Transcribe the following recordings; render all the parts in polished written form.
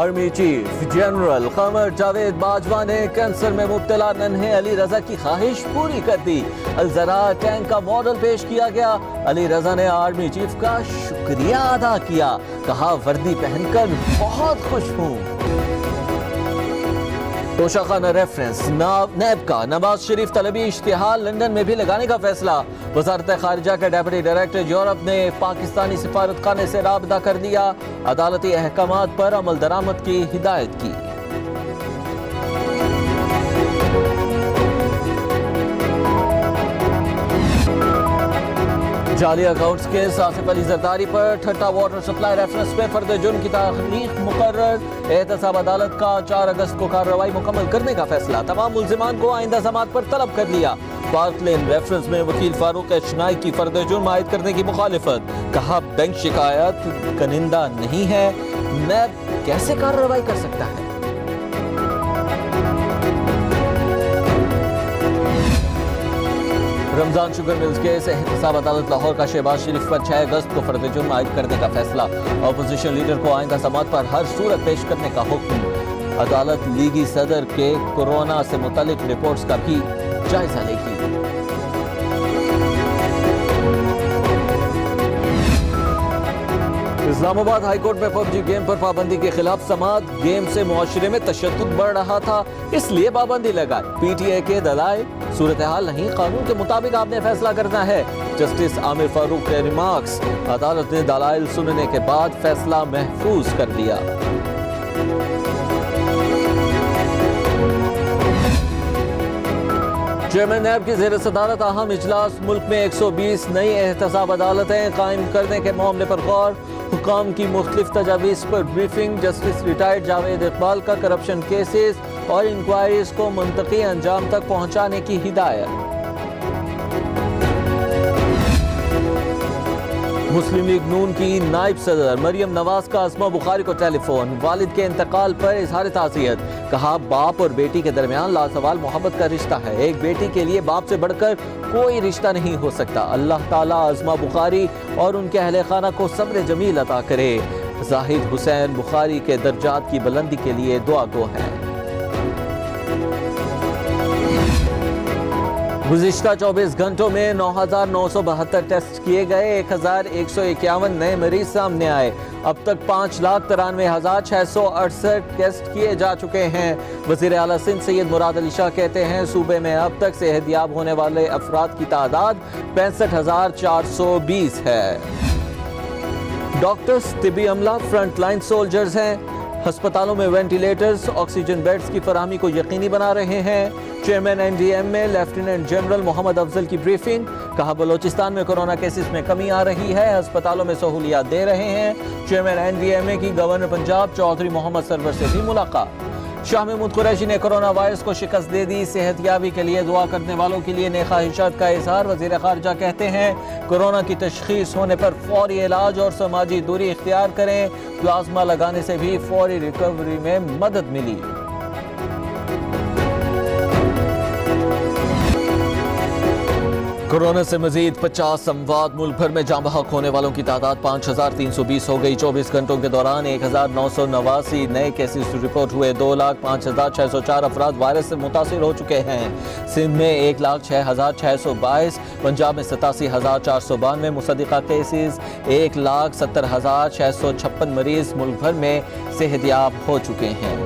Army chief general Qamar Javed Bajwa نے cancer میں مبتلا ننھے علی رضا کی خواہش پوری کر دی۔ الزراعہ ٹینک کا ماڈل پیش کیا گیا۔ علی رضا نے آرمی چیف کا شکریہ ادا کیا، کہا وردی پہن کر بہت خوش ہوں۔ توشاخانہ ریفرنس نیب کا نواز شریف طلبی اشتہار لندن میں بھی لگانے کا فیصلہ۔ وزارت خارجہ کے ڈیپٹی ڈائریکٹر یورپ نے پاکستانی سفارت خانے سے رابطہ کر دیا، عدالتی احکامات پر عمل درآمد کی ہدایت کی۔ جعلی اکاؤنٹس کیس آصف علی زرداری پر ٹھٹا واٹر سپلائی ریفرنس میں فرد جرم کی تاریخ مقرر۔ احتساب عدالت کا 4 اگست کو کارروائی مکمل کرنے کا فیصلہ۔ تمام ملزمان کو آئندہ سماعت پر طلب کر لیا۔ پارک لین ریفرنس میں وکیل فاروق اشنائی کی فرد جرم عائد کرنے کی مخالفت، کہا بینک شکایت کنندہ نہیں ہے، نیب کیسے کارروائی کر سکتا ہے۔ رمضان شوگر ملز کیس احتساب عدالت لاہور کا شہباز شریف پر 6 اگست کو فرد جرم عائد کرنے کا فیصلہ۔ اپوزیشن لیڈر کو آئندہ سماعت پر ہر صورت پیش کرنے کا حکم۔ عدالت لیگی صدر کے کورونا سے متعلق رپورٹس کا بھی جائزہ لے گی۔ اسلام آباد ہائی کورٹ میں پب جی گیم پر پابندی کے خلاف سماعت۔ گیم سے معاشرے میں تشدد بڑھ رہا تھا، اس لیے پابندی لگائی۔ پی ٹی اے کے دلائل صورتحال نہیں، قانون کے مطابق آپ نے فیصلہ کرنا ہے۔ جسٹس عامر فاروق کے ریمارکس، عدالت نے دلائل سننے کے بعد فیصلہ محفوظ کر لیا۔ چیئرمین نیب کی زیر صدارت اہم اجلاس، ملک میں 120 نئی احتساب عدالتیں قائم کرنے کے معاملے پر غور، حکام کی مختلف تجاویز پر briefing, justice retired Javed Iqbal کا کرپشن کیسز اور انکوائریز کو منطقی انجام تک پہنچانے کی ہدایت۔ مسلم لیگ نون کی نائب صدر مریم نواز کا اسما بخاری کو ٹیلی فون، والد کے انتقال پر اظہار تعزیت، کہا باپ اور بیٹی کے درمیان لاسوال محبت کا رشتہ ہے، ایک بیٹی کے لیے باپ سے بڑھ کر کوئی رشتہ نہیں ہو سکتا۔ اللہ تعالیٰ اسما بخاری اور ان کے اہل خانہ کو صبر جمیل عطا کرے۔ زاہد حسین بخاری کے درجات کی بلندی کے لیے دعا گو ہیں۔ گزشتہ 24 گھنٹوں میں 9,972 ٹیسٹ کیے گئے، 1,151 نئے مریض سامنے آئے۔ اب تک 5,93,668 ٹیسٹ کیے جا چکے ہیں۔ وزیر اعلیٰ سندھ سید مراد علی شاہ کہتے ہیں صوبے میں اب تک صحت یاب ہونے والے افراد کی تعداد 65,420 ہے۔ ڈاکٹرز، طبی عملہ فرنٹ لائن سولجرز ہیں، ہسپتالوں میں وینٹیلیٹرز، آکسیجن بیڈز کی فراہمی کو یقینی بنا رہے ہیں۔ چیئرمین این ڈی ایم میں لیفٹیننٹ جنرل محمد افضل کی بریفنگ، کہا بلوچستان میں کورونا کیسز میں کمی آ رہی ہے، ہسپتالوں میں سہولیات دے رہے ہیں۔ چیئرمین این ڈی ایم اے کی گورنر پنجاب چودھری محمد سرور سے بھی ملاقات۔ شاہ محمود قریشی نے کورونا وائرس کو شکست دے دی، صحت یابی کے لیے دعا کرنے والوں کے لیے نیک خواہشات کا اظہار۔ وزیر خارجہ کہتے ہیں کورونا کی تشخیص ہونے پر فوری علاج اور سماجی دوری اختیار کریں، پلازما لگانے سے بھی فوری ریکوری میں مدد ملی۔ کورونا سے مزید 50 اموات، ملک بھر میں جاں بحق ہونے والوں کی تعداد 5,320 ہو گئی۔ 24 گھنٹوں کے دوران 1,989 نئے کیسز رپورٹ ہوئے۔ 2,05,604 افراد وائرس سے متاثر ہو چکے ہیں۔ سندھ میں 1,06,622، پنجاب میں 87,492 مصدقہ کیسز، 1,70,656 مریض ملک بھر میں صحت یاب ہو چکے ہیں۔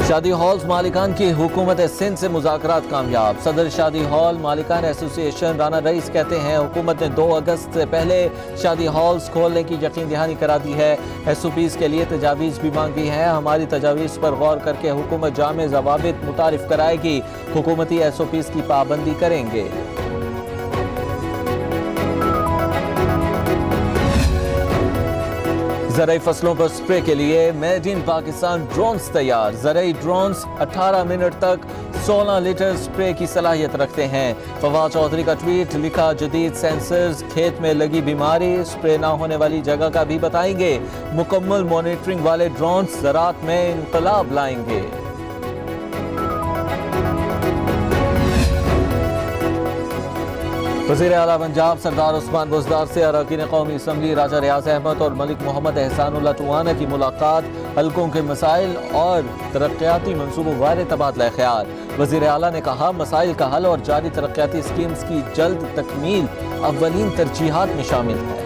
شادی ہالز مالکان کی حکومت سندھ سے مذاکرات کامیاب۔ صدر شادی ہال مالکان ایسوسی ایشن رانا رئیس کہتے ہیں حکومت نے 2 اگست سے پہلے شادی ہالز کھولنے کی یقین دہانی کرا دی ہے۔ ایس او پیز کے لیے تجاویز بھی مانگی ہیں، ہماری تجاویز پر غور کر کے حکومت جامع ضوابط متعارف کرائے گی، حکومتی ایس او پیز کی پابندی کریں گے۔ زرعی فصلوں پر سپرے کے لیے میڈ ان پاکستان ڈرونز تیار۔ زرعی ڈرونز 18 منٹ تک 16 لیٹر سپرے کی صلاحیت رکھتے ہیں۔ فواد چودھری کا ٹویٹ، لکھا جدید سینسرز کھیت میں لگی بیماری، سپرے نہ ہونے والی جگہ کا بھی بتائیں گے، مکمل مانیٹرنگ والے ڈرونز زراعت میں انقلاب لائیں گے۔ وزیر اعلیٰ پنجاب سردار عثمان بزدار سے اراکین قومی اسمبلی راجہ ریاض احمد اور ملک محمد احسان اللہ ٹوانا کی ملاقات، حلقوں کے مسائل اور ترقیاتی منصوبوں بارے تبادلہ خیال۔ وزیر اعلیٰ نے کہا مسائل کا حل اور جاری ترقیاتی اسکیمز کی جلد تکمیل اولین ترجیحات میں شامل ہے۔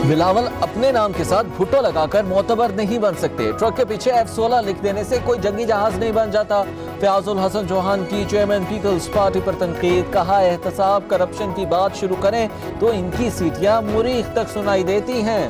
بلاول اپنے نام کے ساتھ بھٹو لگا کر معتبر نہیں بن سکتے، ٹرک کے پیچھے F-16 لکھ دینے سے کوئی جنگی جہاز نہیں بن جاتا۔ فیاض الحسن چوہان کی چیئرمین پیپلز پارٹی پر تنقید، کہا احتساب کرپشن کی بات شروع کریں تو ان کی سیٹیاں مریخ تک سنائی دیتی ہیں۔